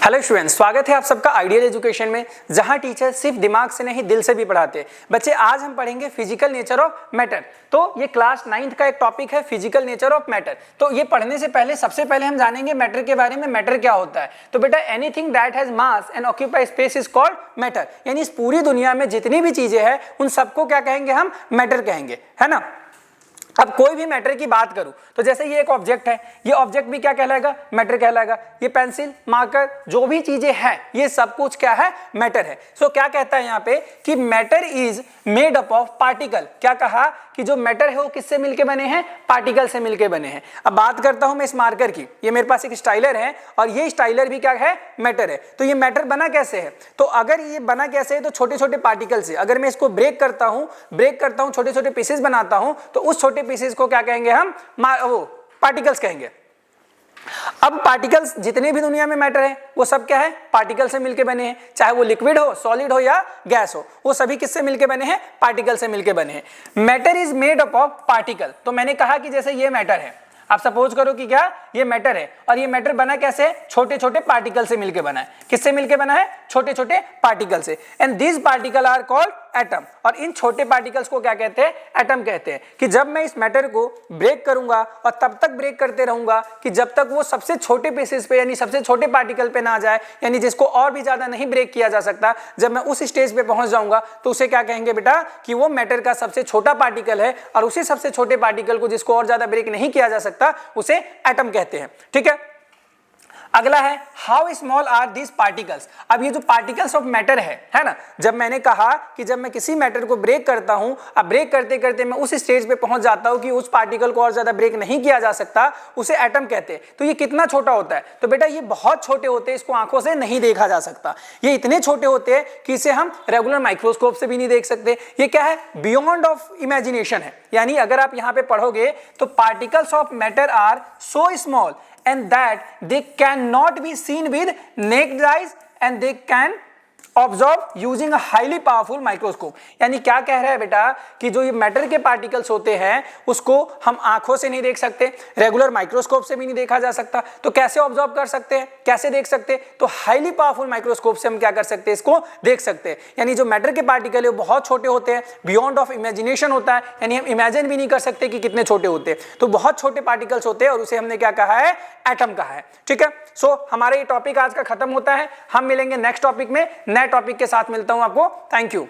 Hello students, स्वागत है आप सबका आइडियल एजुकेशन में, जहां टीचर सिर्फ दिमाग से नहीं दिल से भी पढ़ाते हैं। बच्चे, आज हम पढ़ेंगे फिजिकल नेचर ऑफ मैटर। तो ये क्लास 9th का एक टॉपिक है, फिजिकल नेचर ऑफ मैटर। तो ये पढ़ने से पहले सबसे पहले हम जानेंगे मैटर के बारे में। मैटर क्या होता है? तो बेटा, anything that has mass and occupy space is called matter. यानी इस पूरी दुनिया में जितनी भी चीजें हैं उन सबको क्या कहेंगे? हम मैटर कहेंगे, है ना। अब कोई भी मैटर की बात करूं तो जैसे ये एक ऑब्जेक्ट है, ये ऑब्जेक्ट भी क्या कहलाएगा? मैटर कहलाएगा। ये पेंसिल, मार्कर, जो भी चीजें हैं ये सब कुछ क्या है? मैटर है। सो क्या कहता है यहाँ पे कि matter is made up of particle. क्या कहा कि जो मैटर है वो किससे मिलके बने हैं? पार्टिकल से मिलके बने हैं। अब बात करता हूं मैं इस मार्कर की। ये मेरे पास एक स्टाइलर है और ये स्टाइलर भी क्या है? मैटर है। तो ये मैटर बना कैसे है? तो अगर ये बना कैसे है? तो छोटे छोटे पार्टिकल से। अगर मैं इसको ब्रेक करता हूं, छोटे छोटे पीसेस बनाता हूं, तो उस छोटे पीसेस को क्या कहेंगे? हम वो पार्टिकल्स कहेंगे। अब पार्टिकल्स जितने भी दुनिया में मैटर है वो सब क्या है? पार्टिकल से मिलके बने हैं। चाहे वो लिक्विड हो, सॉलिड हो या गैस हो, वो सभी किससे मिलके बने हैं? पार्टिकल से मिलके बने हैं। Matter is made up of particle. तो मैंने कहा कि जैसे ये मैटर है, आप सपोज करो कि क्या ये मैटर है, और ये मैटर बना कैसे है? छोटे छोटे पार्टिकल से मिलके बना है। किससे मिलके बना है? छोटे छोटे पार्टिकल से। And this particle are called atom. और इन छोटे पार्टिकल्स को क्या कहते हैं? एटम कहते हैं। कि जब मैं इस मैटर को ब्रेक करूंगा और तब तक ब्रेक करते रहूंगा कि जब तक वो सबसे छोटे पीसेस पे, यानी सबसे छोटे पार्टिकल पे ना जाए, यानी जिसको और भी ज्यादा नहीं ब्रेक किया जा सकता, जब मैं उस स्टेज पे पहुंच जाऊंगा तो उसे क्या कहेंगे बेटा? कि वो मैटर का सबसे छोटा पार्टिकल है, और उसी सबसे छोटे पार्टिकल को जिसको और ज्यादा ब्रेक नहीं किया जा सकता उसे एटम कहते हैं। ठीक है। अगला है how small are these particles. अब ये जो पार्टिकल्स ऑफ मैटर है ना, जब मैंने कहा कि जब मैं किसी मैटर को ब्रेक करता हूं, अब ब्रेक करते करते मैं उस स्टेज पे पहुंच जाता हूं कि उस पार्टिकल को और ज्यादा ब्रेक नहीं किया जा सकता, उसे एटम कहते हैं। तो ये कितना छोटा होता है? तो बेटा ये बहुत छोटे होते हैं, इसको आंखों से नहीं देखा जा सकता। ये इतने छोटे होते हैं कि इसे हम रेगुलर माइक्रोस्कोप से भी नहीं देख सकते। ये क्या है? बियॉन्ड ऑफ इमेजिनेशन है। यानी अगर आप यहां पे पढ़ोगे तो particles of matter are so small and that they cannot be seen with naked eyes and they can observe using a highly powerful microscope. यानी क्या कह रहा है बेटा कि जो ये मैटर के पार्टिकल्स होते हैं उसको हम आंखों से नहीं देख सकते, रेगुलर माइक्रोस्कोप से भी नहीं देखा जा सकता। तो कैसे ऑब्जर्व कर सकते हैं? कैसे देख सकते हैं? तो हाईली पावरफुल माइक्रोस्कोप से हम क्या कर सकते हैं? इसको देख सकते हैं। यानी जो मैटर के पार्टिकल है वो बहुत छोटे होते हैं, बियॉन्ड ऑफ इमेजिनेशन होता है, यानी हम इमेजिन भी नहीं कर सकते कि कितने छोटे होते हैं। तो बहुत छोटे पार्टिकल्स होते हैं और उसे हमने क्या कहा है? एटम कहा है। ठीक है। सो हमारा ये टॉपिक आज का खत्म होता है। हम मिलेंगे नेक्स्ट टॉपिक में, नए टॉपिक के साथ मिलता हूं आपको। Thank you.